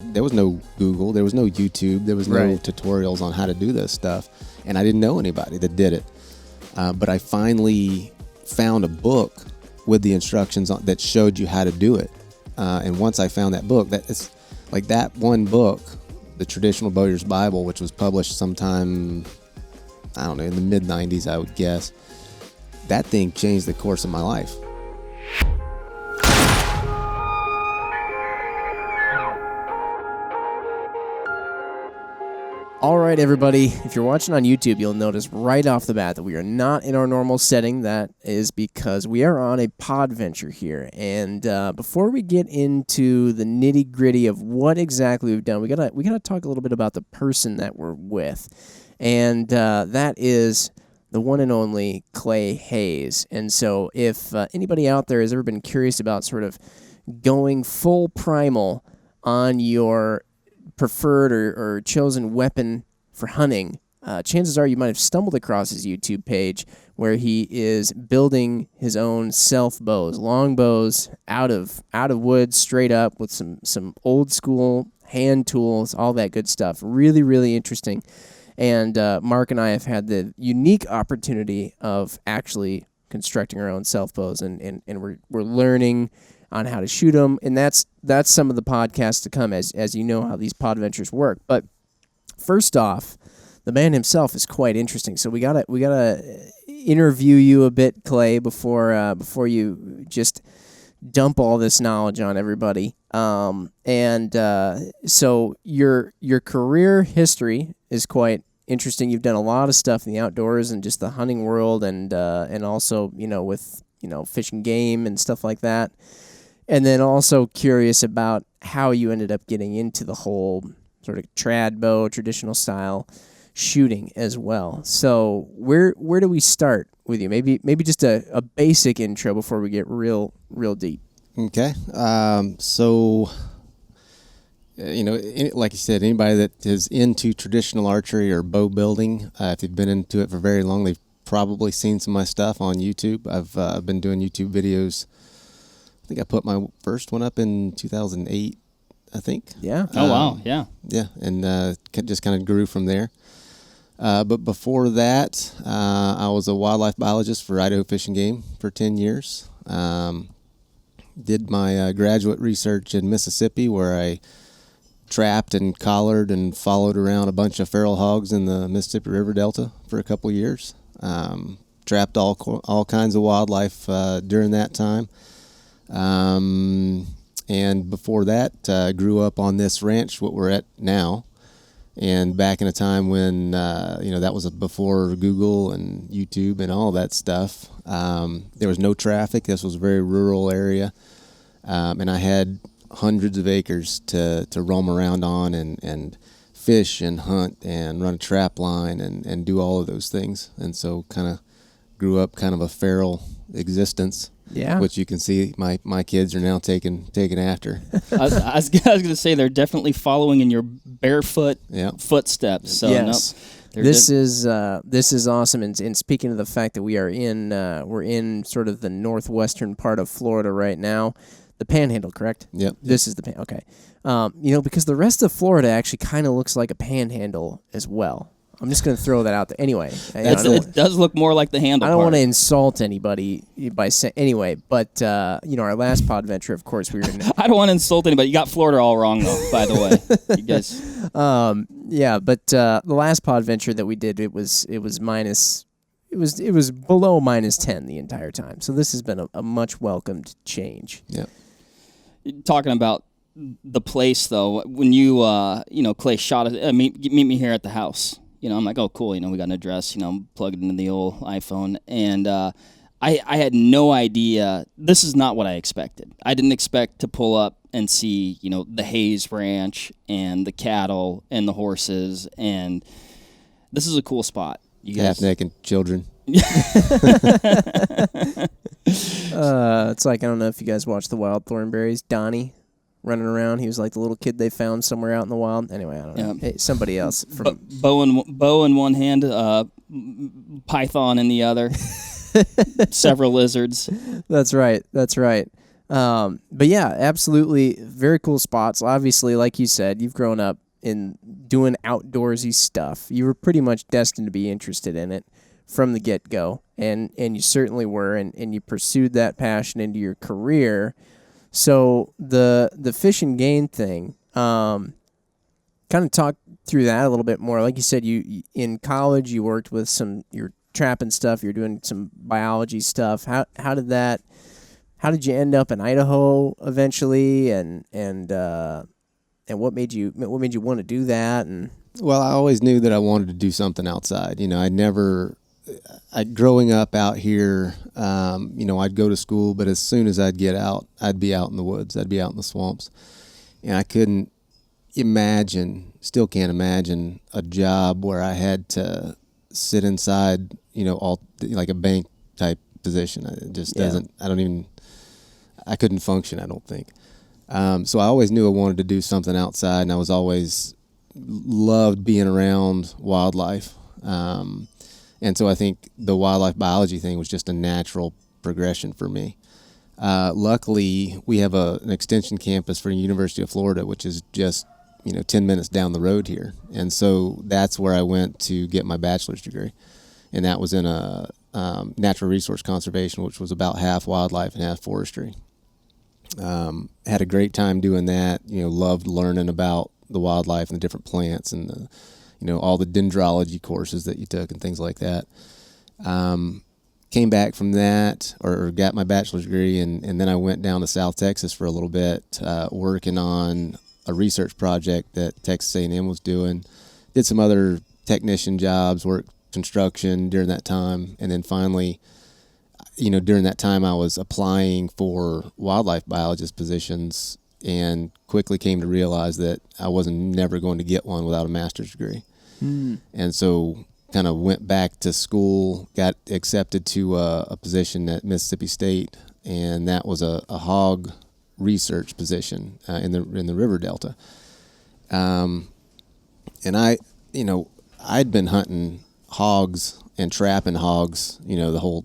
There was no Google, there was no YouTube, there was no tutorials on how to do this stuff, and I didn't know anybody that did it. But I finally found a book with the instructions that showed you how to do it. And once I found that book, that one book, the Traditional Bowyer's Bible, which was published sometime, I don't know, in the mid-90s, I would guess, that thing changed the course of my life. All right, everybody, if you're watching on YouTube, you'll notice right off the bat that we are not in our normal setting. That is because we are on a pod venture here. And before we get into the nitty-gritty of what exactly we've done, we gotta talk a little bit about the person that we're with. And that is the one and only Clay Hayes. And so if anybody out there has ever been curious about sort of going full primal on your preferred or chosen weapon for hunting, chances are you might have stumbled across his YouTube page where he is building his own self bows, long bows out of wood, straight up with some old school hand tools, all that good stuff. Really, really interesting. And Mark and I have had the unique opportunity of actually constructing our own self bows, and we're learning on how to shoot them, and that's some of the podcasts to come, as you know how these pod ventures work. But first off, the man himself is quite interesting. So we gotta interview you a bit, Clay, before you just dump all this knowledge on everybody. So your career history is quite interesting. You've done a lot of stuff in the outdoors and just the hunting world, and also with fishing game and stuff like that. And then also curious about how you ended up getting into the whole sort of trad bow, traditional style shooting as well. So where do we start with you? Maybe just a basic intro before we get real deep. Okay. Like you said, anybody that is into traditional archery or bow building, if they've been into it for very long, they've probably seen some of my stuff on YouTube. I've been doing YouTube videos. I think I put my first one up in 2008, I think. Yeah. Oh, wow. Yeah. Yeah, and just kind of grew from there. But before that, I was a wildlife biologist for Idaho Fish and Game for 10 years. Did my graduate research in Mississippi, where I trapped and collared and followed around a bunch of feral hogs in the Mississippi River Delta for a couple years. Trapped all kinds of wildlife during that time. And before that, I grew up on this ranch, what we're at now. And back in a time when, that was before Google and YouTube and all that stuff, there was no traffic. This was a very rural area. And I had hundreds of acres to roam around on and fish and hunt and run a trap line and do all of those things. And so kind of grew up kind of a feral existence. Yeah, which you can see my kids are now taking after. I was going to say they're definitely following in your barefoot footsteps. So yes. This is awesome. And speaking of the fact that we're in sort of the northwestern part of Florida right now, the Panhandle, correct? Yep. This is the okay. Because the rest of Florida actually kind of looks like a panhandle as well. I'm just going to throw that out there. Anyway, it does look more like the handle. I don't want to insult anybody by saying anyway, but our last pod venture, of course, we were in. I don't want to insult anybody. You got Florida all wrong, though. By the way, you guys. But the last pod venture that we did, it was below -10 the entire time. So this has been a much welcomed change. Yeah. Talking about the place, though, when you Clay shot it. Meet me here at the house. I'm like, oh, cool. We got an address, plug it into the old iPhone. And I had no idea. This is not what I expected. I didn't expect to pull up and see, the Hayes Ranch and the cattle and the horses. And this is a cool spot. You guys. Half-naked children. It's like, I don't know if you guys watch the Wild Thornberrys. Donnie running around. He was like the little kid they found somewhere out in the wild. Anyway, I don't know. Hey, somebody else. Bow in one hand, python in the other, several lizards. That's right. But yeah, absolutely, very cool spots. Obviously, like you said, you've grown up in doing outdoorsy stuff. You were pretty much destined to be interested in it from the get-go, and you certainly were, and you pursued that passion into your career. So the fish and game thing, kind of talk through that a little bit more. Like you said, you in college you worked with you're trapping stuff, you're doing some biology stuff. How did you end up in Idaho eventually, and what made you want to do that? And Well, I always knew that I wanted to do something outside. Growing up out here, I'd go to school, but as soon as I'd get out, I'd be out in the woods. I'd be out in the swamps. And I couldn't still can't imagine a job where I had to sit inside, all like a bank type position. It just doesn't, I couldn't function, I don't think. So I always knew I wanted to do something outside, and I was always loved being around wildlife. And so I think the wildlife biology thing was just a natural progression for me. Luckily, we have an extension campus for the University of Florida, which is just 10 minutes down the road here. And so that's where I went to get my bachelor's degree. And that was in a natural resource conservation, which was about half wildlife and half forestry. Had a great time doing that. Loved learning about the wildlife and the different plants and all the dendrology courses that you took and things like that. Came back from that, or got my bachelor's degree, and then I went down to South Texas for a little bit, working on a research project that Texas A&M was doing. Did some other technician jobs, worked construction during that time, and then finally, during that time I was applying for wildlife biologist positions and quickly came to realize that I wasn't never going to get one without a master's degree. And so kind of went back to school, got accepted to a position at Mississippi State, and that was a hog research position in the river delta. And I'd been hunting hogs and trapping hogs, the whole,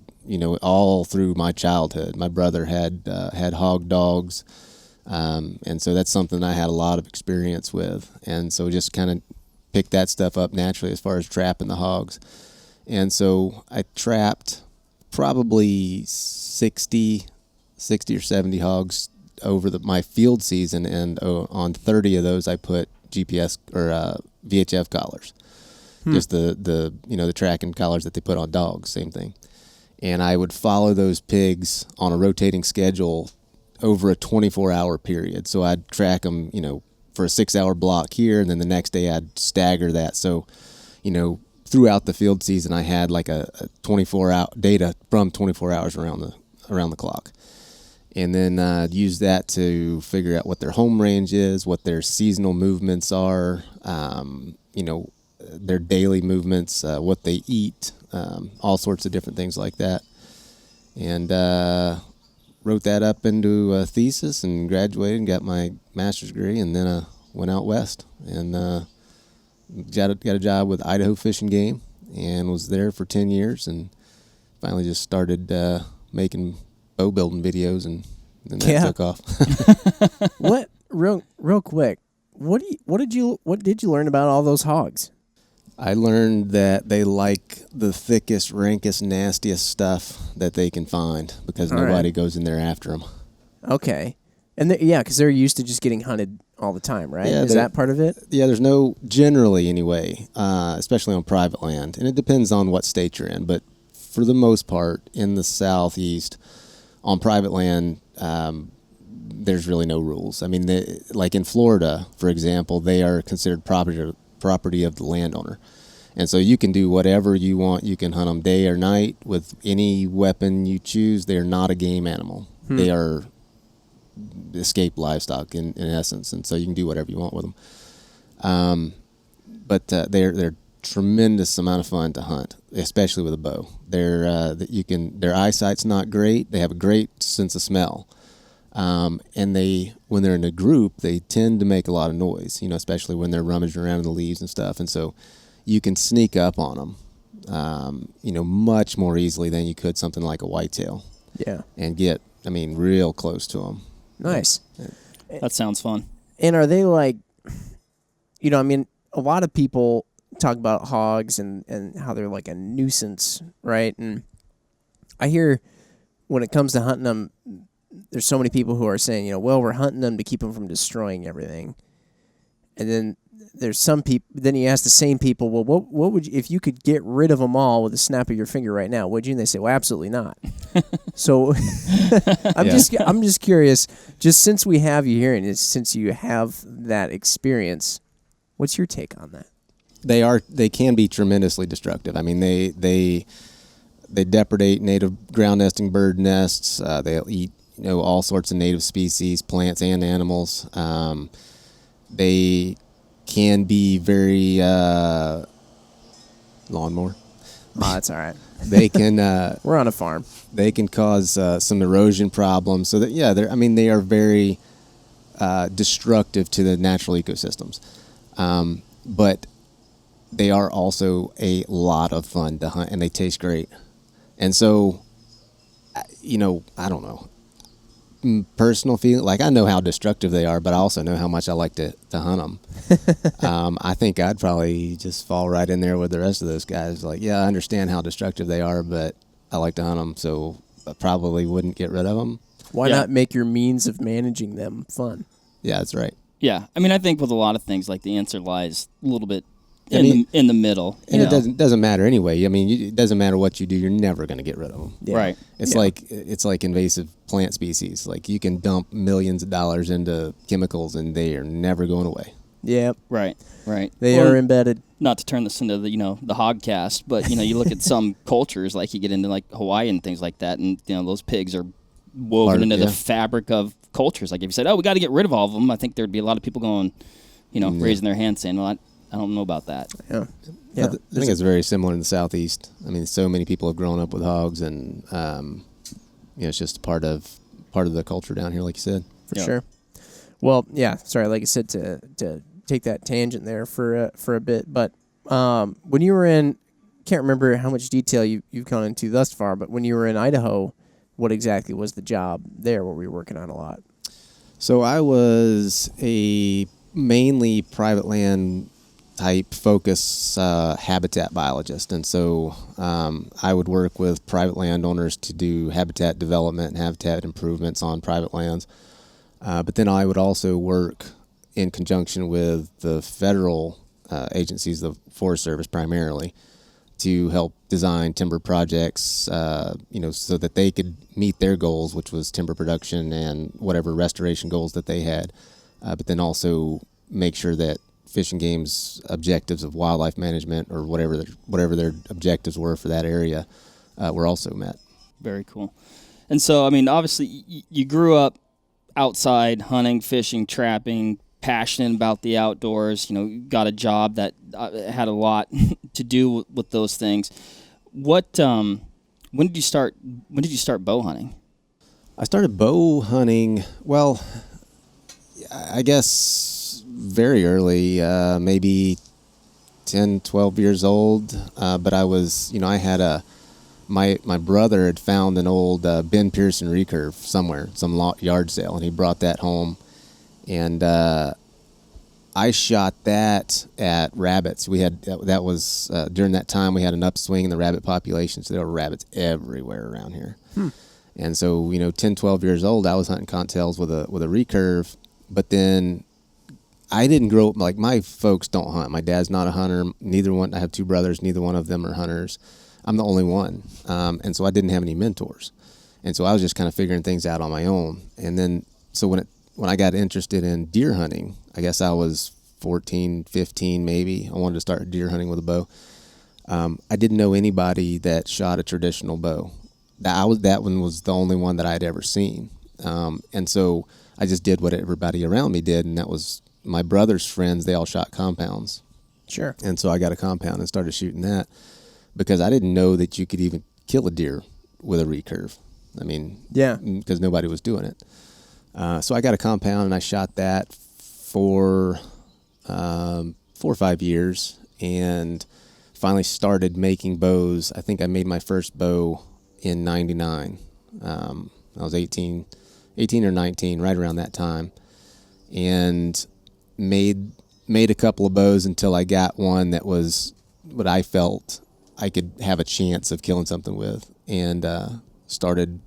all through my childhood. My brother had hog dogs, and so that's something I had a lot of experience with, and so just kind of picked that stuff up naturally as far as trapping the hogs. And so I trapped probably 60 or 70 hogs over my field season, and on 30 of those I put GPS or VHF collars. Just the tracking collars that they put on dogs, same thing. And I would follow those pigs on a rotating schedule over a 24-hour period. So I'd track them, for a 6-hour block here, and then the next day I'd stagger that. So, throughout the field season, I had like a 24-hour data from 24 hours around the clock, and then I'd use that to figure out what their home range is, what their seasonal movements are, their daily movements, what they eat, all sorts of different things like that, and wrote that up into a thesis and graduated and got my master's degree, and then went out west and got a job with Idaho Fish and Game and was there for 10 years and finally just started making bow building videos, and then that took off. What real quick, what did you learn about all those hogs? I learned that they like the thickest, rankest, nastiest stuff that they can find because nobody goes in there after them. Okay. And because they're used to just getting hunted all the time, right? Yeah, is that part of it? Yeah, there's generally anyway, especially on private land, and it depends on what state you're in, but for the most part, in the southeast, on private land, there's really no rules. I mean, like in Florida, for example, they are considered property of the landowner. And so you can do whatever you want. You can hunt them day or night with any weapon you choose. They're not a game animal. They are escaped livestock in essence. And so you can do whatever you want with them. But they're tremendous amount of fun to hunt, especially with a bow. Their eyesight's not great. They have a great sense of smell. And when they're in a group, they tend to make a lot of noise, especially when they're rummaging around in the leaves and stuff. And so you can sneak up on them, much more easily than you could something like a whitetail. Yeah. And get I mean, real close to them. Nice. That sounds fun. And are they like, I mean, a lot of people talk about hogs and how they're like a nuisance, right? And I hear when it comes to hunting them, there's so many people who are saying, well, we're hunting them to keep them from destroying everything. And then there's some people, then you ask the same people, well, what would you, if you could get rid of them all with a snap of your finger right now, would you? And they say, well, absolutely not. So I'm just curious, just since we have you here and since you have that experience, what's your take on that? They can be tremendously destructive. I mean, they depredate native ground nesting bird nests. They'll eat all sorts of native species, plants and animals. They can be very lawnmower. Oh, that's all right. They can. We're on a farm. They can cause some erosion problems. So that they are very destructive to the natural ecosystems. But they are also a lot of fun to hunt, and they taste great. And so, I don't know. Personal feeling, like I know how destructive they are, but I also know how much I like to hunt them. I think I'd probably just fall right in there with the rest of those guys. Like, yeah, I understand how destructive they are, but I like to hunt them, so I probably wouldn't get rid of them. Why not make your means of managing them fun? Yeah, that's right. Yeah, I mean, I think with a lot of things, like the answer lies a little bit in the middle, and it doesn't matter anyway. I mean, it doesn't matter what you do; you're never going to get rid of them. Yeah. Right? It's like invasive plant species. Like you can dump millions of dollars into chemicals, and they are never going away. Yeah. Right. They are embedded. Not to turn this into the hogcast, but you look at some cultures, like you get into like Hawaii and things like that, and those pigs are woven into the fabric of cultures. Like if you said, "Oh, we got to get rid of all of them," I think there'd be a lot of people going, raising their hands, saying, "Well, I don't know about that." Yeah. I think it's very similar in the Southeast. I mean, so many people have grown up with hogs, and it's just part of the culture down here, like you said. For sure. Well, yeah. Sorry, like I said, to take that tangent there for a bit, but when you were in, can't remember how much detail you've gone into thus far, but when you were in Idaho, what exactly was the job there? What were you working on a lot? So I was a mainly private land type focus habitat biologist, and so I would work with private landowners to do habitat development and habitat improvements on private lands. But then I would also work in conjunction with the federal agencies, the Forest Service primarily, to help design timber projects, so that they could meet their goals, which was timber production and whatever restoration goals that they had. But then also make sure that Fish and Game's objectives of wildlife management or whatever their objectives were for that area were also met. Very cool. And so, I mean, obviously, you grew up outside hunting, fishing, trapping, passionate about the outdoors. Got a job that had a lot to do with those things. When did you start bow hunting? I started bow hunting, well, I guess very early, maybe 10, 12 years old. But I was, I had my brother had found an old Ben Pearson recurve somewhere, some yard sale, and he brought that home. And I shot that at rabbits. We had that was during that time we had an upswing in the rabbit population, so there were rabbits everywhere around here. And so 10, 12 years old, I was hunting cottontails with a recurve. But then I didn't grow up like my folks don't hunt. My dad's not a hunter. I have two brothers. Neither one of them are hunters. I'm the only one, and so I didn't have any mentors. And so I was just kind of figuring things out on my own. And then so when I got interested in deer hunting, I guess I was 14, 15 maybe. I wanted to start deer hunting with a bow. I didn't know anybody that shot a traditional bow. That one was the only one that I had ever seen. And so I just did what everybody around me did, and that was my brother's friends. They all shot compounds. Sure. And so I got a compound and started shooting that because I didn't know that you could even kill a deer with a recurve. I mean, because nobody was doing it. So I got a compound and I shot that for 4 or 5 years and finally started making bows. I think I made my first bow in 99. I was 18 or 19, right around that time, and made a couple of bows until I got one that was what I felt I could have a chance of killing something with, and started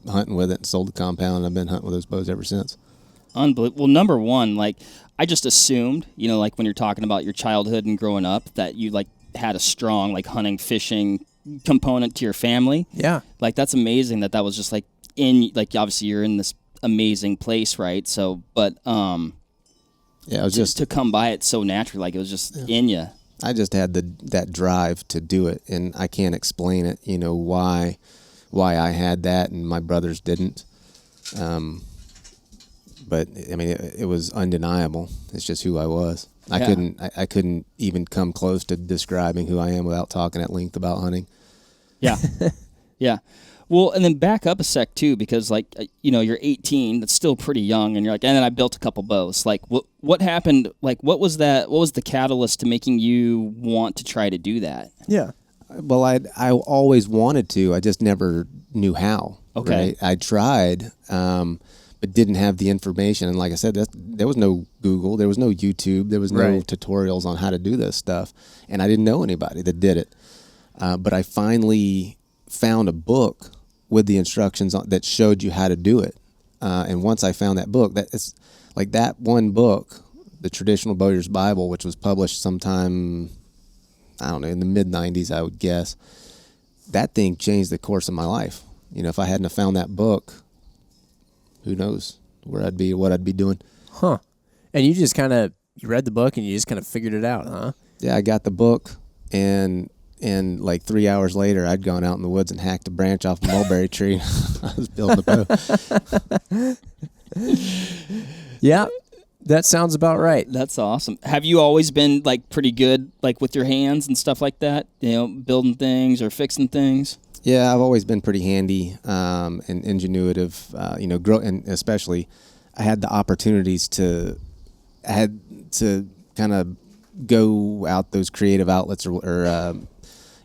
hunting with it and sold the compound, and I've been hunting with those bows ever since. Unbelievable. Well, number one, like, I just assumed, you know, like when you're talking about your childhood and growing up, that you like had a strong like hunting, fishing component to your family. Yeah. Like, that's amazing that was just like in, like, obviously you're in this amazing place, right? So, but yeah, it was just to come by it so naturally, like it was just in you. I just had that drive to do it, and I can't explain it. You know why I had that and my brothers didn't. But I mean, it was undeniable. It's just who I was. I couldn't even come close to describing who I am without talking at length about hunting. Yeah, yeah. Well, and then back up a sec too, because like, you know, you're 18. That's still pretty young, and you're like, and then I built a couple bows. Like, what happened? Like, what was that? What was the catalyst to making you want to try to do that? Yeah. Well, I always wanted to. I just never knew how. Okay. Right? I tried, but didn't have the information. And like I said, there was no Google, there was no YouTube, there was no tutorials on how to do this stuff, and I didn't know anybody that did it. But I finally found a book with the instructions that showed you how to do it. And once I found that book, it's like that one book, the Traditional Bowyer's Bible, which was published sometime, I don't know, in the mid-90s, I would guess. That thing changed the course of my life. You know, if I hadn't have found that book, who knows where I'd be, what I'd be doing. Huh. And you just you read the book and you just kind of figured it out, huh? Yeah, I got the book, and like 3 hours later, I'd gone out in the woods and hacked a branch off a mulberry tree. I was building a bow. Yeah, that sounds about right. That's awesome. Have you always been like pretty good, like with your hands and stuff like that? You know, building things or fixing things? Yeah, I've always been pretty handy and ingenuitive. You know, and especially, I had the opportunities to kind of go out those creative outlets, or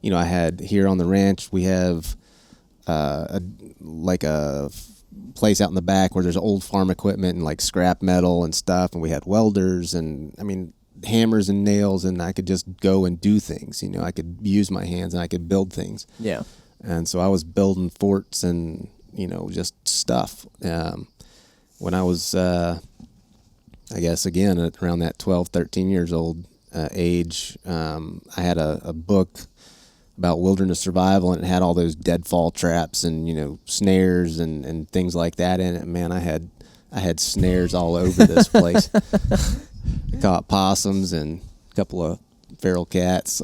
you know, I had here on the ranch, we have a place out in the back where there's old farm equipment and like scrap metal and stuff, and we had welders and, I mean, hammers and nails, and I could just go and do things. You know, I could use my hands and I could build things. Yeah. And so I was building forts and, you know, just stuff. When I was, I guess, again, at around that 12, 13 years old age, I had a book about wilderness survival, and it had all those deadfall traps and, you know, snares and things like that in it. Man, I had snares all over this place. I caught possums and a couple of feral cats.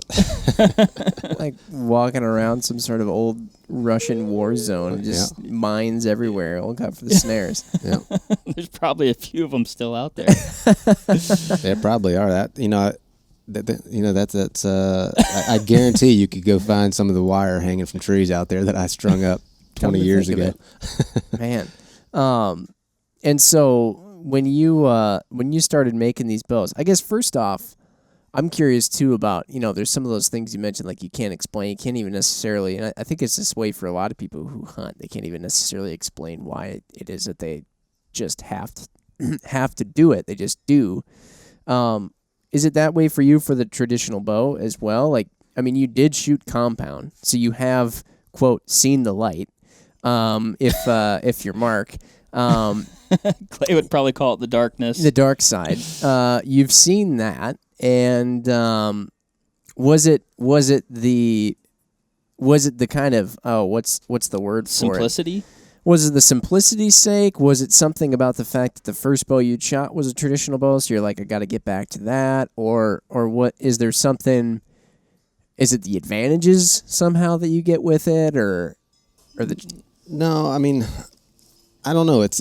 Like walking around some sort of old Russian war zone, just mines everywhere, all got for the snares. Yeah. There's probably a few of them still out there. They probably are. That, you know, that's I guarantee you could go find some of the wire hanging from trees out there that I strung up 20 years ago. Man. And so when you started making these bows, I guess first off, I'm curious too about, you know, there's some of those things you mentioned, like you can't explain, you can't even necessarily, and I think it's this way for a lot of people who hunt, they can't even necessarily explain why it is that they just have to do it. They just do. Is it that way for you for the traditional bow as well? Like, I mean, you did shoot compound, so you have, quote, seen the light, if you're Mark. Clay would probably call it the darkness. The dark side. You've seen that, and was it the kind of, what's the word for simplicity? It? Was it the simplicity's sake? Was it something about the fact that the first bow you'd shot was a traditional bow, so you're like, I got to get back to that? Or what? Is there something? Is it the advantages somehow that you get with it, or the? No, I mean, I don't know. It's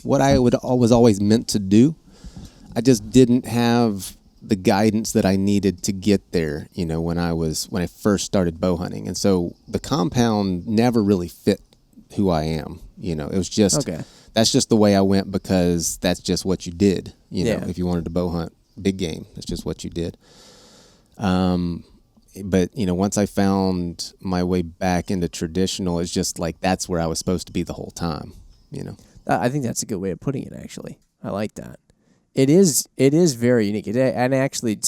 what I was always meant to do. I just didn't have the guidance that I needed to get there, you know, when I first started bow hunting. And so the compound never really fit who I am. You know, it was just, that's just the way I went, because that's just what you did. You know, if you wanted to bow hunt big game, that's just what you did. but once I found my way back into traditional, it's just like that's where I was supposed to be the whole time. I think that's a good way of putting it. Actually, I like that. It is very unique. And actually,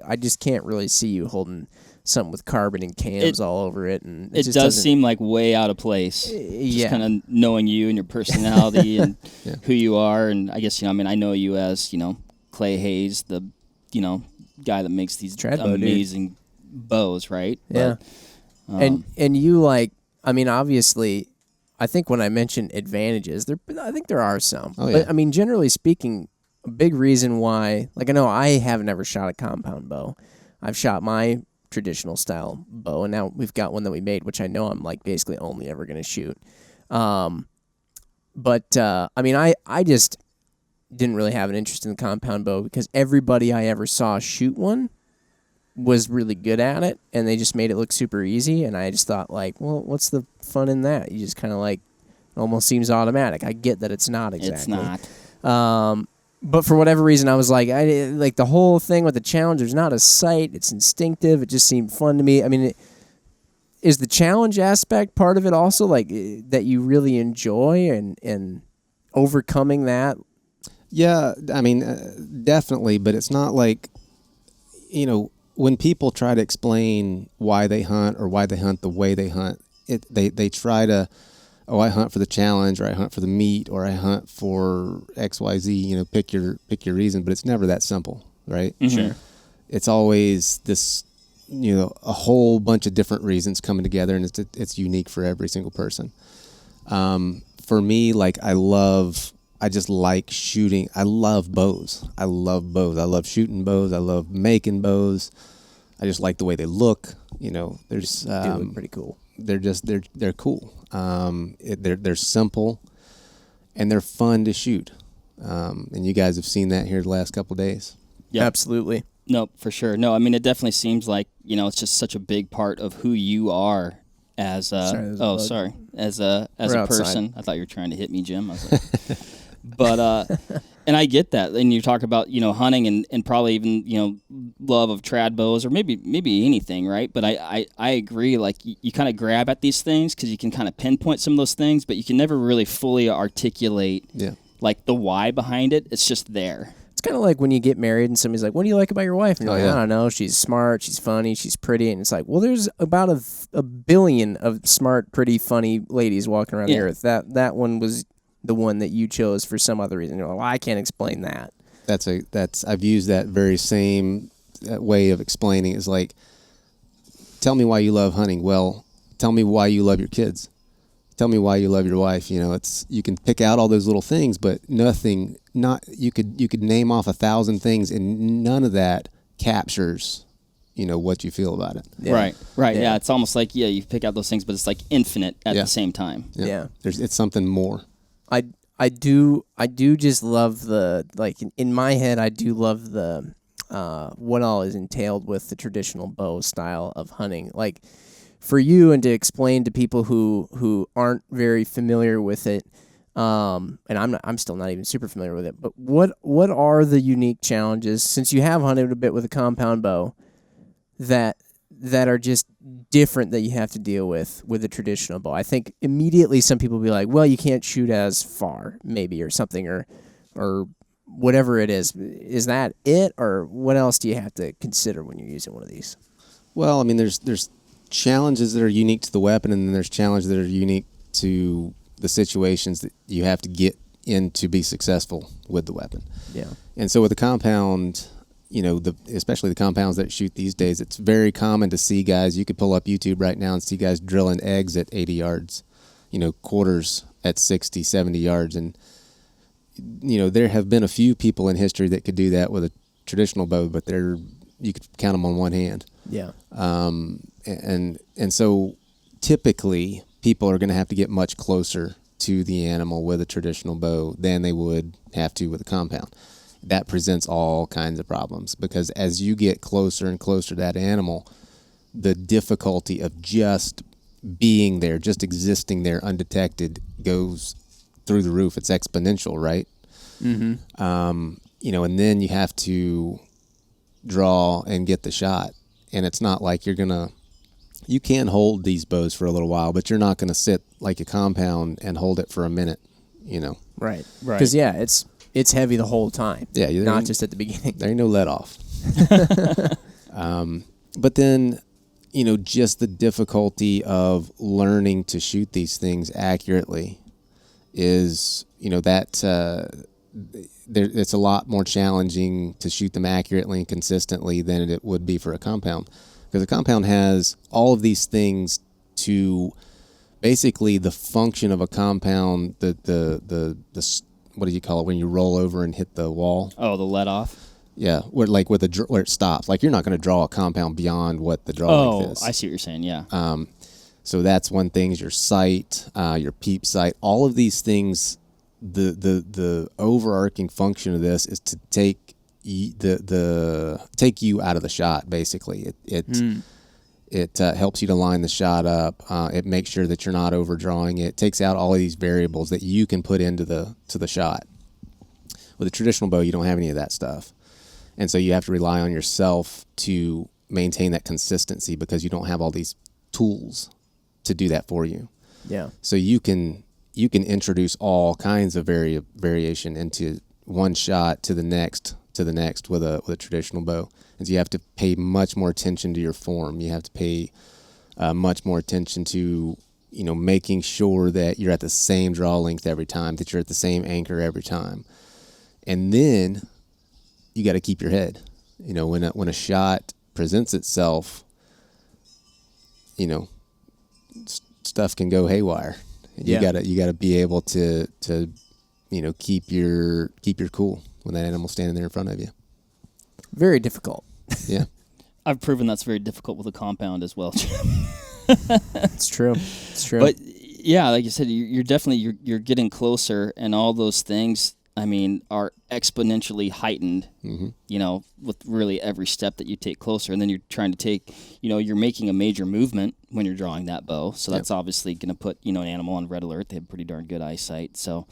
I just can't really see you holding something with carbon and cams all over it, and it does seem like way out of place. Just kind of knowing you and your personality and who you are, and I guess I know you as Clay Hayes, the guy that makes these amazing bows, right? Yeah, but, and you obviously, I think when I mentioned advantages, I think there are some. Oh, yeah. But generally speaking, a big reason why, I know I have never shot a compound bow. I've shot my traditional style bow, and now we've got one that we made, which I know I'm basically only ever going to shoot. But I just didn't really have an interest in the compound bow because everybody I ever saw shoot one was really good at it, and they just made it look super easy, and I just thought well, what's the fun in that? You just kind of it almost seems automatic. I get that it's not exactly. It's not. But for whatever reason, I was I the whole thing with the challenge. There's not a sight. It's instinctive. It just seemed fun to me. Is the challenge aspect part of it also that you really enjoy and overcoming that? Yeah, definitely. But it's not when people try to explain why they hunt or why they hunt the way they hunt, they try to. Oh, I hunt for the challenge, or I hunt for the meat, or I hunt for XYZ, pick your reason, but it's never that simple, right? Mm-hmm. Sure. It's always this, a whole bunch of different reasons coming together, and it's unique for every single person. For me, I just like shooting. I love bows. I love shooting bows. I love making bows. I just like the way they look. There's They look pretty cool. They're cool. They're simple, and they're fun to shoot. And you guys have seen that here the last couple of days. Yeah, absolutely. No, for sure. No, it definitely seems like it's just such a big part of who you are as a as a person. I thought you were trying to hit me, Jim. I was like, but and I get that. And you talk about hunting and probably even love of trad bows or maybe anything, right? But I agree. You kind of grab at these things because you can kind of pinpoint some of those things, but you can never really fully articulate the why behind it. It's just there. It's kind of like when you get married and somebody's like, "What do you like about your wife?" And you're I don't know. She's smart. She's funny. She's pretty. And it's well, there's about a billion of smart, pretty, funny ladies walking around the earth. That one was the one that you chose for some other reason. You're like, well, I can't explain that. I've used that very same way of explaining. It's tell me why you love hunting. Well, tell me why you love your kids. Tell me why you love your wife. You can pick out all those little things, but you could name off 1,000 things, and none of that captures what you feel about it. Yeah. Right. Yeah. It's almost you pick out those things, but it's infinite at the same time. Yeah. It's something more. I do just love the in my head I do love the what all is entailed with the traditional bow style of hunting. For you and to explain to people who aren't very familiar with it, and I'm still not even super familiar with it. But what are the unique challenges, since you have hunted a bit with a compound bow, that are just different that you have to deal with a traditional bow? I think immediately some people will be like, well, you can't shoot as far, maybe, or something, or whatever it is. Is that it, or what else do you have to consider when you're using one of these? Well, there's challenges that are unique to the weapon, and then there's challenges that are unique to the situations that you have to get in to be successful with the weapon. Yeah. And so with the compound, especially the compounds that shoot these days, it's very common to see guys. You could pull up YouTube right now and see guys drilling eggs at 80 yards, quarters at 60, 70 yards. And, there have been a few people in history that could do that with a traditional bow, but you could count them on one hand. Yeah. And so typically people are going to have to get much closer to the animal with a traditional bow than they would have to with a compound. That presents all kinds of problems because as you get closer and closer to that animal, the difficulty of just being there, just existing there undetected goes through the roof. It's exponential, right? Mm-hmm. And then you have to draw and get the shot. and it's not like you can hold these bows for a little while, but you're not going to sit like a compound and hold it for a minute, Right. Right. Because it's heavy the whole time. Yeah, not just at the beginning. There ain't no let off. But then, just the difficulty of learning to shoot these things accurately is, it's a lot more challenging to shoot them accurately and consistently than it would be for a compound. Because a compound has all of these things to basically the function of a compound, the what do you call it when you roll over and hit the wall? Oh, the let off. Yeah, where it stops. Like you're not going to draw a compound beyond what the draw length is. I see what you're saying. Yeah. So that's one thing is your sight, your peep sight. All of these things, the overarching function of this is to take take you out of the shot. Basically, it helps you to line the shot up. It makes sure that you're not overdrawing it. It takes out all of these variables that you can put into the shot. With a traditional bow, you don't have any of that stuff. And so you have to rely on yourself to maintain that consistency because you don't have all these tools to do that for you. Yeah. So you can introduce all kinds of variation into one shot to the next with a traditional bow. And so you have to pay much more attention to your form. You have to pay much more attention to making sure that you're at the same draw length every time, that you're at the same anchor every time. And then you got to keep your head. When a shot presents itself, stuff can go haywire. You gotta be able to keep your cool when that animal's standing there in front of you. Very difficult. Yeah. I've proven that's very difficult with a compound as well. It's true. But yeah, like you said, you're definitely you're getting closer, and all those things, I mean, are exponentially heightened, with really every step that you take closer. And then you're trying to take, you're making a major movement when you're drawing that bow. So that's obviously going to put, an animal on red alert. They have pretty darn good eyesight. So,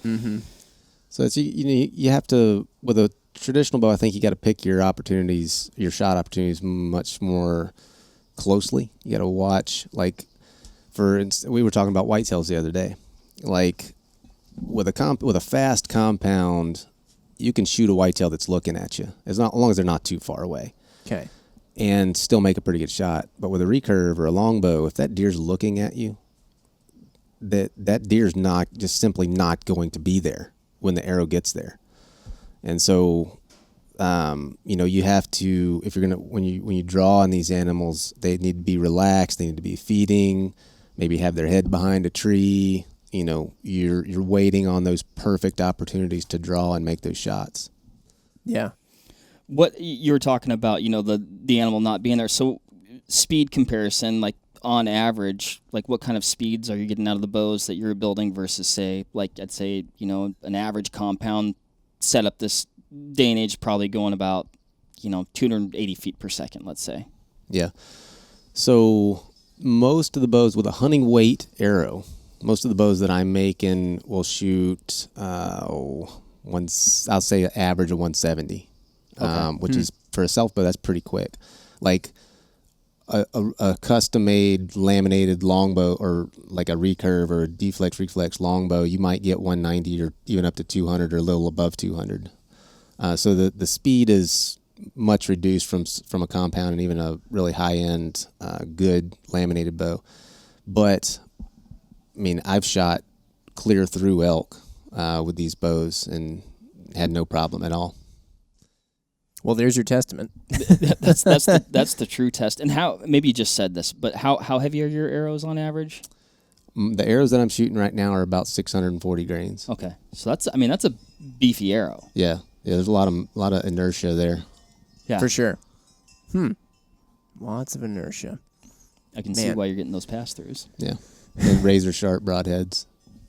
So it's, you have to, with a traditional bow, I think you got to pick your shot opportunities much more closely. You got to watch, like, we were talking about whitetails the other day. Like, with a fast compound, you can shoot a whitetail that's looking at you, as long as they're not too far away. Okay. And still make a pretty good shot. But with a recurve or a longbow, if that deer's looking at you, that deer's simply not going to be there when the arrow gets there. And so, you have to, if you're gonna, when you draw on these animals, they need to be relaxed. They need to be feeding, maybe have their head behind a tree. You're waiting on those perfect opportunities to draw and make those shots. Yeah. What you were talking about, the animal not being there. So speed comparison, like on average, like what kind of speeds are you getting out of the bows that you're building versus say, like I'd say, an average compound setup this day and age probably going about, 280 feet per second, let's say. Yeah. So most of the bows with a hunting weight arrow, most of the bows that I'm making will shoot I'll say an average of 170, which is for a self bow, that's pretty quick. Like a custom-made laminated longbow, or like a recurve or a deflex reflex longbow, you might get 190 or even up to 200 or a little above 200. So the speed is much reduced from a compound and even a really high-end good laminated bow. But I mean, I've shot clear through elk with these bows and had no problem at all. Well, there's your testament. That's the true test. And how, maybe you just said this, but how heavy are your arrows on average? The arrows that I'm shooting right now are about 640 grains. Okay, so that's a beefy arrow. Yeah. There's a lot of inertia there. Yeah, For sure. Lots of inertia. I can see why you're getting those pass-throughs. Yeah. And razor sharp broadheads.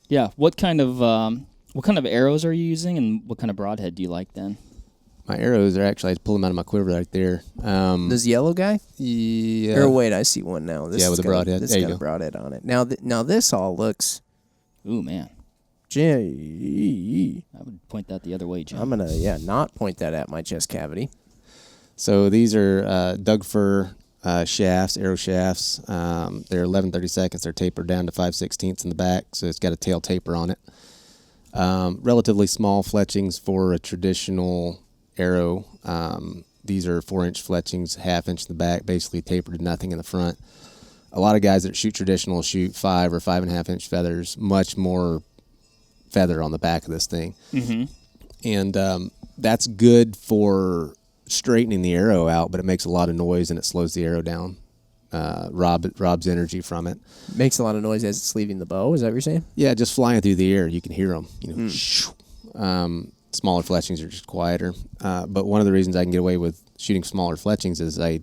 Yeah. What kind of arrows are you using, and what kind of broadhead do you like then? My arrows are actually, I pull them out of my quiver right there. This yellow guy? Yeah. Or wait, I see one now. This with a broadhead. This There you got go. a broadhead on it. Now this all looks. Ooh, man. I I would point that the other way, Jim. I'm gonna not point that at my chest cavity. So these are Doug Fir shafts, arrow shafts. They're 11/32. They're tapered down to 5/16 in the back, so it's got a tail taper on it. Relatively small fletchings for a traditional arrow. These are 4-inch fletchings, 1/2 inch in the back, basically tapered to nothing in the front. A lot of guys that shoot traditional shoot 5 or 5.5 inch feathers, much more feather on the back of this thing. Mm-hmm. And that's good for straightening the arrow out, but it makes a lot of noise and it slows the arrow down. Robs energy from it. Makes a lot of noise as it's leaving the bow. Is that what you're saying? Yeah, just flying through the air, you can hear them. Smaller fletchings are just quieter. But one of the reasons I can get away with shooting smaller fletchings is I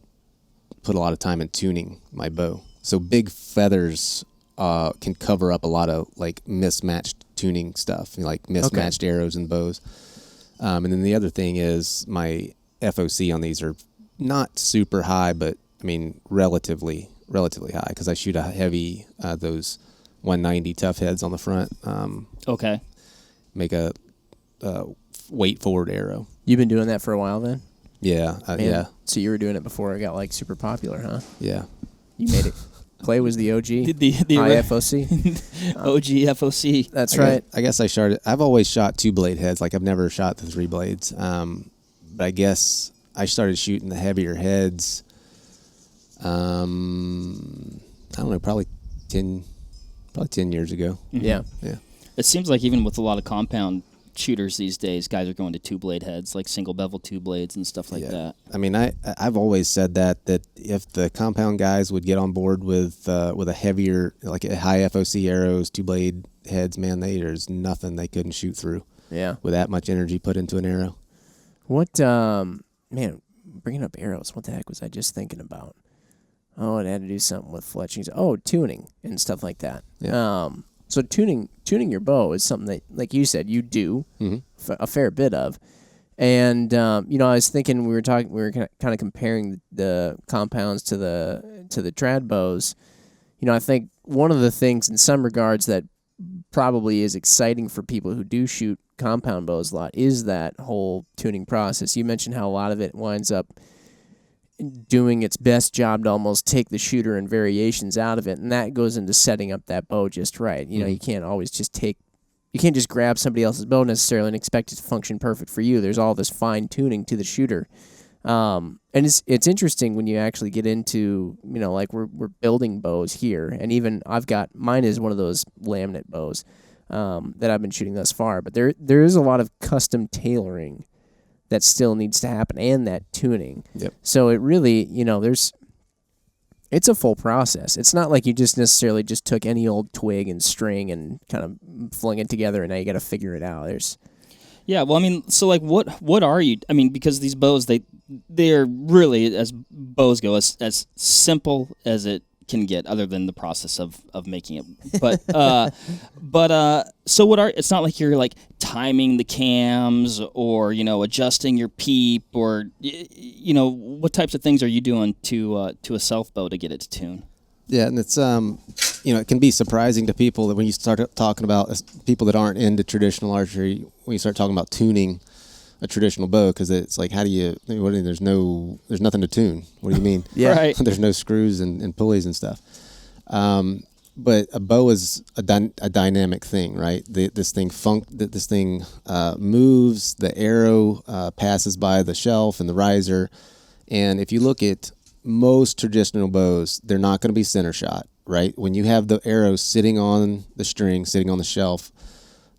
put a lot of time in tuning my bow. So big feathers can cover up a lot of like mismatched tuning stuff, like mismatched arrows and bows. And then the other thing is my FOC on these are not super high, but I mean relatively high because I shoot a heavy those 190 tough heads on the front. Okay. Make a weight forward arrow. You've been doing that for a while then? Yeah, yeah. So you were doing it before it got like super popular, huh? Yeah. You made it. Clay was the OG. The high FOC. OG FOC. That's right. I guess I started. I've always shot 2-blade heads. Like I've never shot the 3 blades. But I guess I started shooting the heavier heads. I don't know, probably 10 years ago. Mm-hmm. Yeah. Yeah. It seems like even with a lot of compound shooters these days, guys are going to 2-blade heads, like single bevel 2 blades and stuff like that. I mean, I've always said that if the compound guys would get on board with a heavier, like a high FOC arrows, 2-blade heads, man, there's nothing they couldn't shoot through. Yeah. With that much energy put into an arrow. What, man, bringing up arrows, what the heck was I just thinking about? Oh, it had to do something with fletchings. Oh, tuning and stuff like that. Yeah. So tuning your bow is something that, like you said, you do a fair bit of. And I was thinking we were kind of comparing the compounds to the trad bows. I think one of the things in some regards that probably is exciting for people who do shoot compound bows a lot is that whole tuning process. You mentioned how a lot of it winds up doing its best job to almost take the shooter and variations out of it, and that goes into setting up that bow just right. You can't always you can't just grab somebody else's bow necessarily and expect it to function perfect for you. There's all this fine tuning to the shooter, and it's interesting when you actually get into like we're building bows here, and even mine is one of those laminate bows that I've been shooting thus far, but there is a lot of custom tailoring that still needs to happen, and that tuning. Yep. So it really, it's a full process. It's not like you just necessarily just took any old twig and string and kind of flung it together, and now you got to figure it out. Yeah, well, I mean, so like, what are you? I mean, because these bows, they're really, as bows go, as simple as it can get, other than the process of making it. But so it's not like you're like timing the cams or adjusting your peep or what types of things are you doing to a self bow to get it to tune? Yeah, and it's it can be surprising to people that when you start talking about people that aren't into traditional archery, when you start talking about tuning a traditional bow, because it's like, how do you? There's nothing to tune. What do you mean? Yeah, right. There's no screws and pulleys and stuff. But a bow is a dynamic thing, right? This thing moves. The arrow passes by the shelf and the riser, and if you look at most traditional bows, they're not going to be center shot, right? When you have the arrow sitting on the string, sitting on the shelf,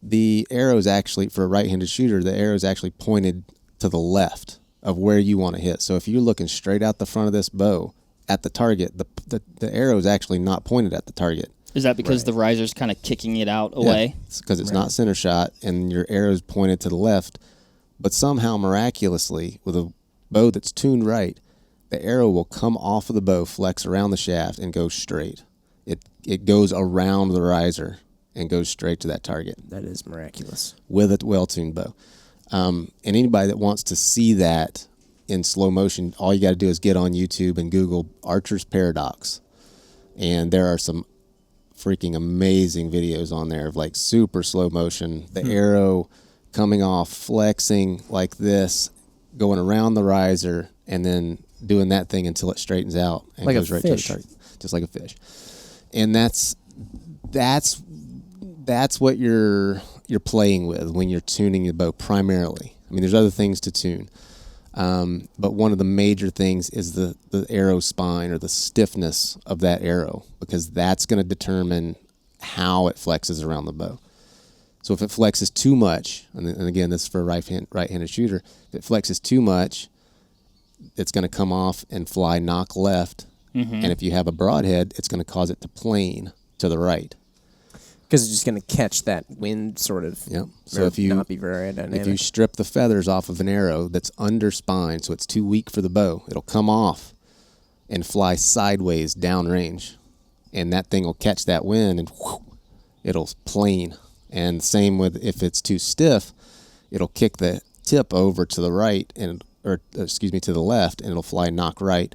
the arrow is actually, for a right-handed shooter, the arrow is actually pointed to the left of where you want to hit. So if you're looking straight out the front of this bow at the target, the arrow is actually not pointed at the target. Is that because the riser's kind of kicking it out away? Yeah, because it's not center shot and your arrow is pointed to the left. But somehow, miraculously, with a bow that's tuned right, the arrow will come off of the bow, flex around the shaft, and go straight. It goes around the riser and goes straight to that target. That is miraculous. With a well-tuned bow. And anybody that wants to see that in slow motion, all you got to do is get on YouTube and Google Archer's Paradox. And there are some freaking amazing videos on there of like super slow motion. The arrow coming off, flexing like this, going around the riser, and then doing that thing until it straightens out and Like a goes right to the fish. target, just like a fish. And that's what you're playing with when you're tuning your bow primarily. I mean, there's other things to tune, but one of the major things is the arrow spine or the stiffness of that arrow, because that's going to determine how it flexes around the bow. So if it flexes too much, and again, this is for a right-handed shooter, if it flexes too much, it's going to come off and fly knock left. Mm-hmm. And if you have a broadhead, it's going to cause it to plane to the right. Because it's just going to catch that wind sort of. Yep. So if you not be very aerodynamic. if you strip the feathers off of an arrow that's under spine, so it's too weak for the bow, it'll come off and fly sideways downrange, and that thing will catch that wind and whoosh, it'll plane. And same with if it's too stiff, it'll kick the tip over to the right to the left, and it'll fly knock right,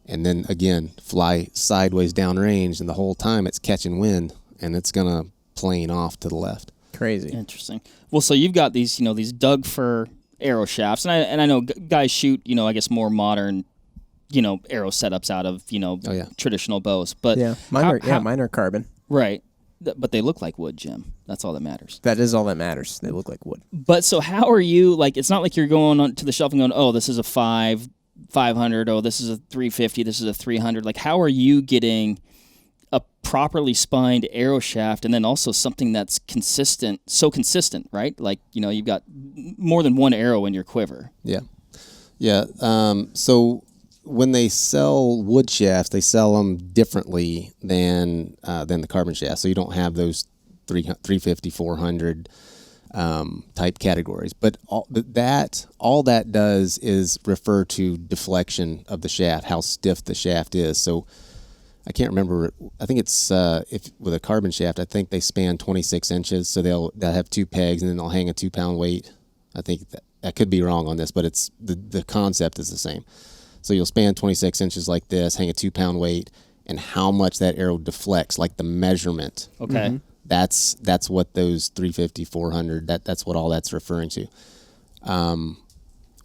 and then again fly sideways downrange, and the whole time it's catching wind, and it's gonna plane off to the left. Crazy. Interesting. Well, so you've got these, these Doug fir arrow shafts, and I know guys shoot, I guess more modern, arrow setups out of, traditional bows. But Yeah, mine are carbon. Right. But they look like wood, Jim. That's all that matters. That is all that matters. They look like wood. But so how are you, like, it's not like you're going on to the shelf and going, oh, this is a 500, oh, this is a 350, this is a 300. Like, how are you getting a properly spined arrow shaft and then also something that's consistent, right? Like, you've got more than one arrow in your quiver. Yeah. Yeah. So when they sell wood shafts, they sell them differently than the carbon shaft. So you don't have those 350, 400 type categories. But all that does is refer to deflection of the shaft, how stiff the shaft is. So I can't remember. I think it's if with a carbon shaft, I think they span 26 inches. So they'll have two pegs, and then they'll hang a 2-pound weight. I think I could be wrong on this, but it's the concept is the same. So you'll span 26 inches like this, hang a 2-pound weight, and how much that arrow deflects, like the measurement. Okay. Mm-hmm. That's what those 350, 400, that's what all that's referring to.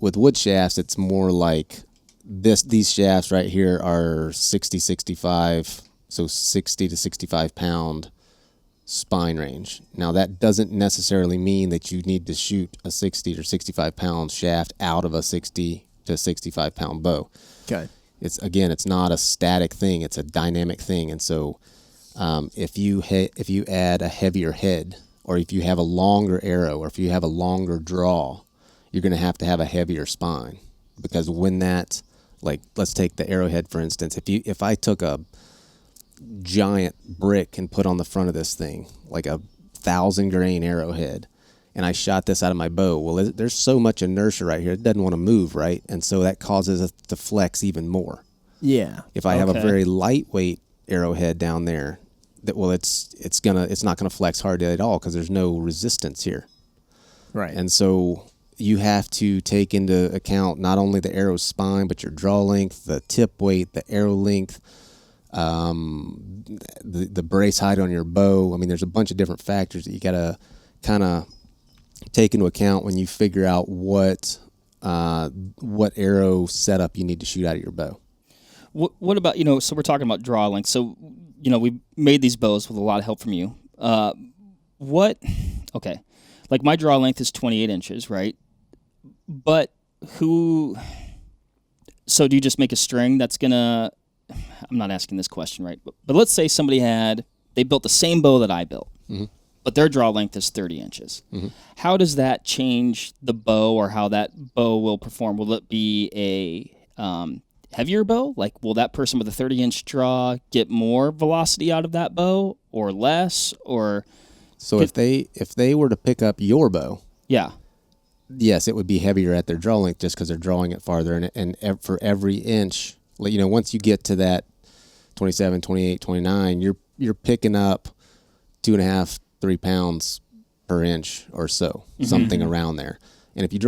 With wood shafts, it's more like these shafts right here are 60, 65, so 60 to 65 pound spine range. Now that doesn't necessarily mean that you need to shoot a 60 or 65 pound shaft out of a 60 to 65 pound bow. Okay. It's not a static thing, it's a dynamic thing. And so if you add a heavier head, or if you have a longer arrow, or if you have a longer draw, you're going to have a heavier spine, because when that, like, let's take the arrowhead for instance. If I took a giant brick and put on the front of this thing, like a 1,000 grain arrowhead, and I shot this out of my bow, well, there's so much inertia right here, it doesn't want to move, right? And so that causes it to flex even more. Yeah. If I have a very lightweight arrowhead down there, it's not gonna flex hard at all, because there's no resistance here. Right. And so you have to take into account not only the arrow spine, but your draw length, the tip weight, the arrow length, the brace height on your bow. I mean, there's a bunch of different factors that you gotta kind of take into account when you figure out what arrow setup you need to shoot out of your bow. What about, so we're talking about draw length. So, we made these bows with a lot of help from you. Okay. Like my draw length is 28 inches, right? But so do you just make a string that's I'm not asking this question, right? But let's say they built the same bow that I built. Mm-hmm. But their draw length is 30 inches. Mm-hmm. How does that change the bow, or how that bow will perform? Will it be a heavier bow? Like, will that person with a 30-inch draw get more velocity out of that bow, or less? Or so if they were to pick up your bow, yeah, yes, it would be heavier at their draw length, just because they're drawing it farther. And for every inch, once you get to that 27, 28, 29, you're picking up 2.5, 3 pounds per inch or so, something around there. And if you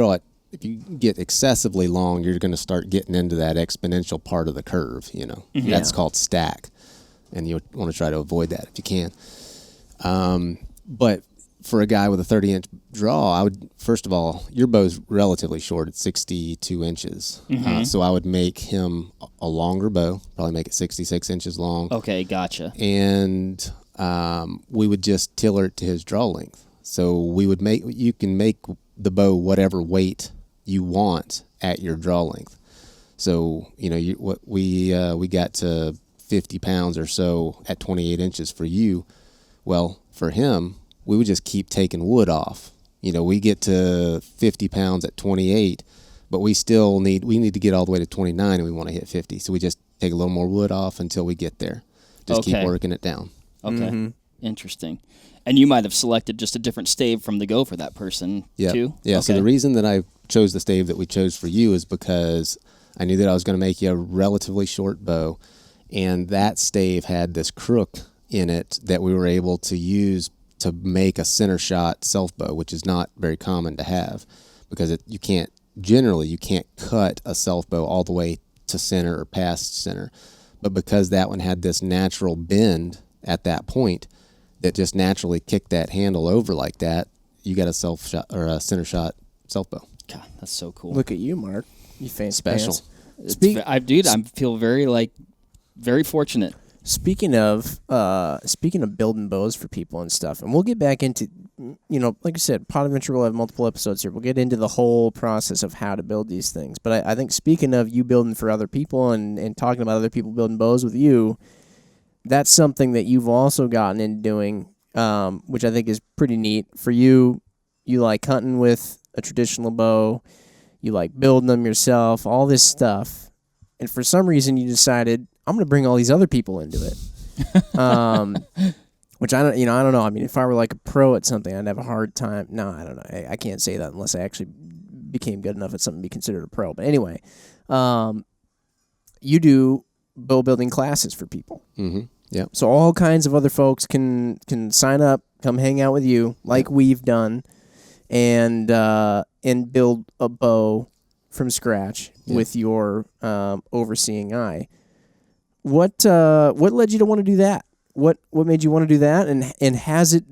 get excessively long, you're going to start getting into that exponential part of the curve, Mm-hmm. That's called stack. And you want to try to avoid that if you can. But for a guy with a 30-inch draw, I would, first of all, your bow's relatively short. It's 62 inches. So I would make him a longer bow, probably make it 66 inches long. Okay, gotcha. And we would just tailor it to his draw length. So you can make the bow whatever weight you want at your draw length. So, we got to 50 pounds or so at 28 inches for you. Well, for him, we would just keep taking wood off. We get to 50 pounds at 28, but we need to get all the way to 29 and we want to hit 50. So we just take a little more wood off until we get there. Just keep working it down. Okay. Interesting. And you might have selected just a different stave from the go for that person too? Yeah, okay. So the reason that I chose the stave that we chose for you is because I knew that I was going to make you a relatively short bow, and that stave had this crook in it that we were able to use to make a center shot self bow, which is not very common to have, because you can't cut a self bow all the way to center or past center. But because that one had this natural bend at that point that just naturally kicked that handle over like that, you got a self shot or a center shot self bow. God, that's so cool. Look at you, Mark. You fancy special. Pants. I feel very fortunate. Speaking of building bows for people and stuff, and we'll get back into, like I said, Pod Adventure will have multiple episodes here. We'll get into the whole process of how to build these things. But I think speaking of you building for other people and talking about other people building bows with you, that's something that you've also gotten into doing, which I think is pretty neat. For you, you like hunting with a traditional bow, you like building them yourself, all this stuff. And for some reason you decided, I'm going to bring all these other people into it. Which I don't know. I mean, if I were like a pro at something, I'd have a hard time. No, I don't know. I can't say that unless I actually became good enough at something to be considered a pro. But anyway, you do bow building classes for people. Mm-hmm. Yeah. So all kinds of other folks can sign up, come hang out with you, like we've done, and build a bow from scratch with your overseeing eye. What led you to want to do that? What made you want to do that? And has it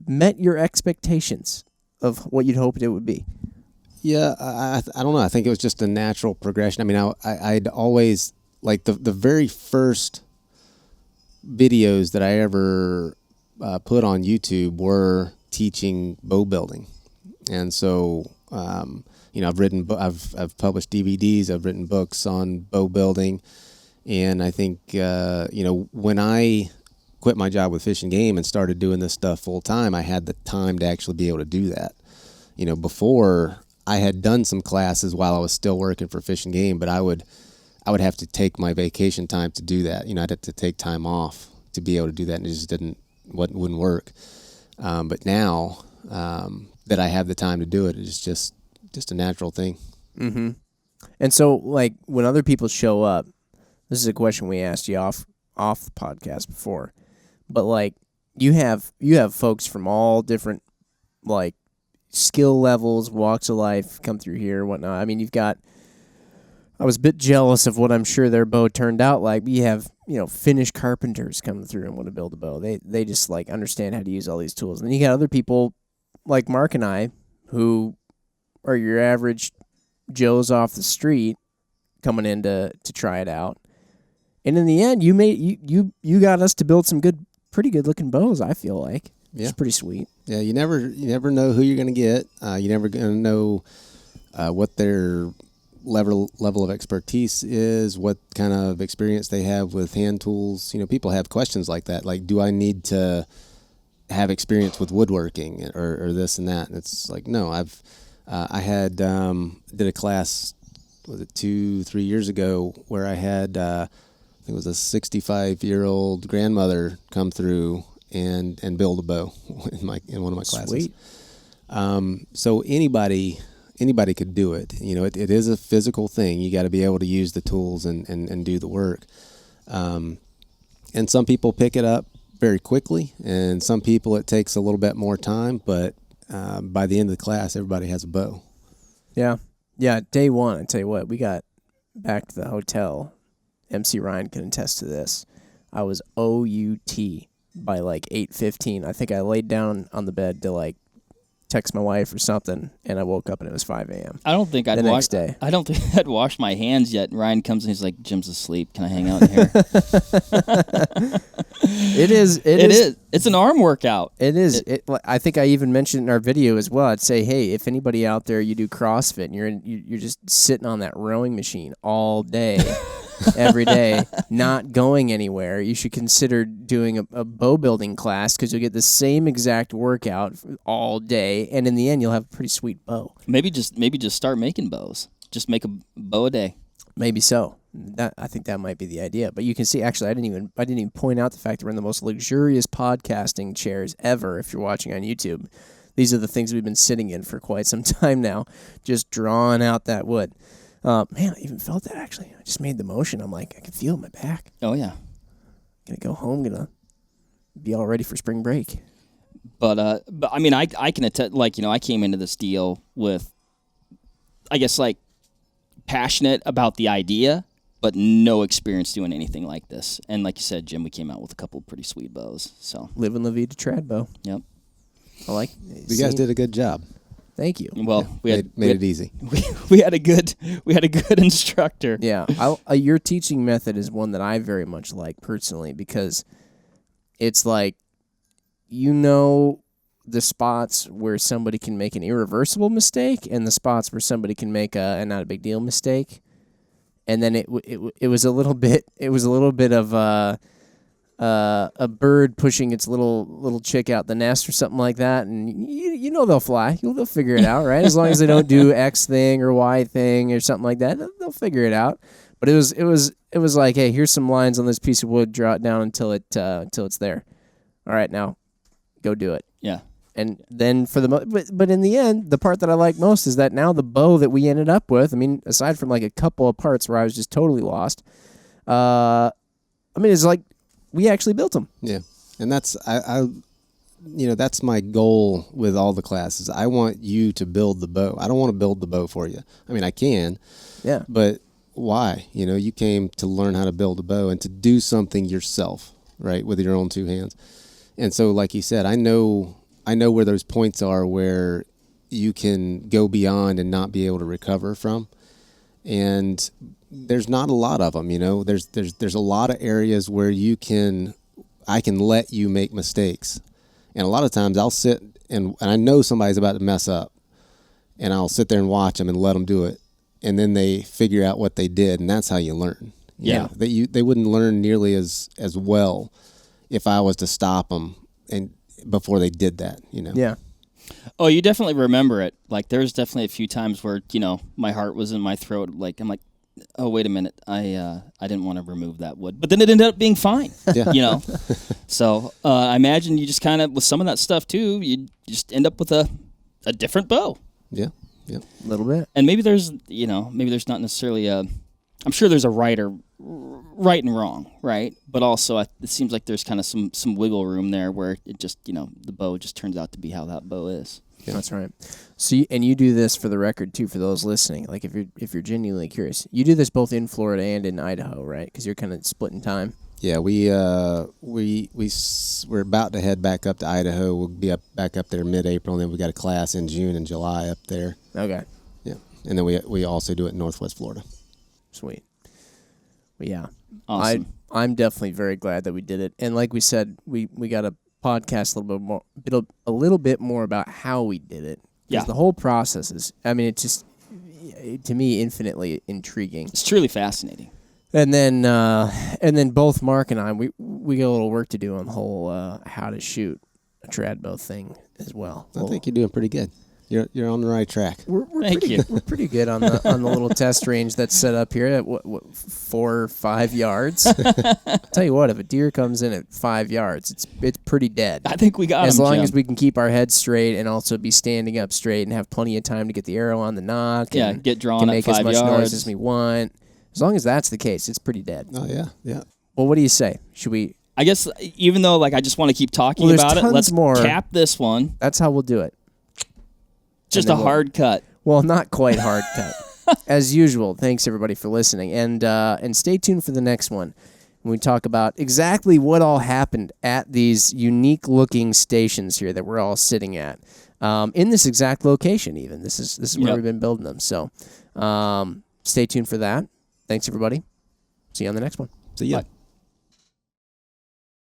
met your expectations of what you'd hoped it would be? Yeah, I don't know. I think it was just a natural progression. I mean, I'd always, like, the very first videos that I ever put on YouTube were teaching bow building. And so, I've published DVDs, I've written books on bow building. And I think, when I quit my job with Fish and Game and started doing this stuff full time, I had the time to actually be able to do that. Before I had done some classes while I was still working for Fish and Game, but I would have to take my vacation time to do that. I'd have to take time off to be able to do that, and it just wouldn't work. But now that I have the time to do it, it's just a natural thing. Mm-hmm. And so, like, when other people show up, this is a question we asked you off the podcast before, but like you have folks from all different like skill levels, walks of life come through here and whatnot. I mean, I was a bit jealous of what I'm sure their bow turned out like. We have, Finnish carpenters coming through and want to build a bow. They just like understand how to use all these tools. And then you got other people like Mark and I who are your average Joes off the street coming in to try it out. And in the end, you got us to build some pretty good looking bows. I feel like it's pretty sweet. Yeah, you never know who you're gonna get. You never gonna know what their level of expertise is, what kind of experience they have with hand tools. People have questions like that. Like, do I need to have experience with woodworking or this and that? And it's like, no. I had did a class, was it 2-3 years ago, where I had. I think it was a 65-year-old grandmother come through and build a bow in one of my classes. Sweet. So anybody could do it. It is a physical thing. You got to be able to use the tools and do the work. And some people pick it up very quickly, and some people it takes a little bit more time. But by the end of the class, everybody has a bow. Yeah. Day one, I tell you what, we got back to the hotel. MC Ryan can attest to this. I was OUT by like 8:15. I think I laid down on the bed to like text my wife or something, and I woke up and it was 5 a.m. I don't think I'd next day. I don't think I'd washed my hands yet. Ryan comes and he's like, "Jim's asleep. Can I hang out in here?" It is. It's an arm workout. It is. I think I even mentioned in our video as well. I'd say, hey, if anybody out there, you do CrossFit and you're just sitting on that rowing machine all day, every day, not going anywhere, you should consider doing a bow building class because you'll get the same exact workout all day, and in the end, you'll have a pretty sweet bow. Maybe just start making bows. Just make a bow a day. Maybe so. I think that might be the idea. But you can see, actually, I didn't even point out the fact that we're in the most luxurious podcasting chairs ever. If you're watching on YouTube, these are the things we've been sitting in for quite some time now, just drawing out that wood. Man, I even felt that actually. I just made the motion. I'm like, I can feel it in my back. Oh yeah. Gonna go home. Gonna be all ready for spring break. But I mean, I can attest. Like, I came into this deal with, I guess, like, passionate about the idea, but no experience doing anything like this. And like you said, Jim, we came out with a couple of pretty sweet bows. So Live and La Vie to trad bow. Yep. I like. You guys did a good job. Thank you. Well, made it easy. We had a good instructor. Yeah, your teaching method is one that I very much like personally because it's like, the spots where somebody can make an irreversible mistake and the spots where somebody can make a not a big deal mistake, and then it was a little bit of a bird pushing its little chick out the nest or something like that, and they'll fly. They'll figure it out, right? As long as they don't do X thing or Y thing or something like that, they'll figure it out. But it was like, hey, here's some lines on this piece of wood. Draw it down until it's there. All right, now go do it. Yeah. And then but in the end, the part that I like most is that now the bow that we ended up with, I mean, aside from like a couple of parts where I was just totally lost, it's like we actually built them. Yeah. And that's, that's my goal with all the classes. I want you to build the bow. I don't want to build the bow for you. I mean, I can. Yeah. But why? You came to learn how to build a bow and to do something yourself, right, with your own two hands. And so, like you said, I know where those points are where you can go beyond and not be able to recover from. And there's not a lot of them, There's a lot of areas where I can let you make mistakes. And a lot of times I'll sit and I know somebody's about to mess up, and I'll sit there and watch them and let them do it. And then they figure out what they did, and that's how you learn. Yeah. They wouldn't learn nearly as well if I was to stop them and before they did that, Yeah. Oh, you definitely remember it. Like, there's definitely a few times where, my heart was in my throat. Like, I'm like, oh, wait a minute. I didn't want to remove that wood. But then it ended up being fine, Yeah. So I imagine you just kind of, with some of that stuff, too, you just end up with a different bow. Yeah. Yeah. A little bit. And maybe there's not necessarily I'm sure there's a right and wrong, right? But also, it seems like there's kind of some wiggle room there where it just, the bow just turns out to be how that bow is. Yeah. That's right. So, you do this for the record too, for those listening. Like, if you're genuinely curious, you do this both in Florida and in Idaho, right? Because you're kind of splitting time. Yeah, we're about to head back up to Idaho. We'll be back up there mid-April, and then we got a class in June and July up there. Okay. Yeah, and then we also do it in Northwest Florida. Sweet. Well, yeah. Awesome. I'm definitely very glad that we did it. And like we said, we got a podcast a little bit more about how we did it. Yeah. The whole process is, it's just, to me, infinitely intriguing. It's truly fascinating. And then both Mark and I, we got a little work to do on the whole how to shoot a trad bow thing as well. I think you're doing pretty good. You're on the right track. We're Thank pretty you. Good. We're pretty good on the little test range that's set up here at what 4 or 5 yards. I'll tell you what, if a deer comes in at 5 yards, it's pretty dead. I think we got as him, long Jim. as we can keep our heads straight and also be standing up straight and have plenty of time to get the arrow on the nock. Yeah, and get drawn can at make 5 as much yards. noise as we want. As long as that's the case, it's pretty dead. Oh yeah, yeah. Well, what do you say? Should we? I guess even though I just want to keep talking Well, about it, tons let's more. cap this one. That's how we'll do it. Just And a then hard cut. Well, not quite hard cut. As usual, thanks everybody for listening, and stay tuned for the next one. when we talk about exactly what all happened at these unique-looking stations here that we're all sitting at, in this exact location. Even this is where we've been building them. So, stay tuned for that. Thanks, everybody. See you on the next one. See ya. Bye.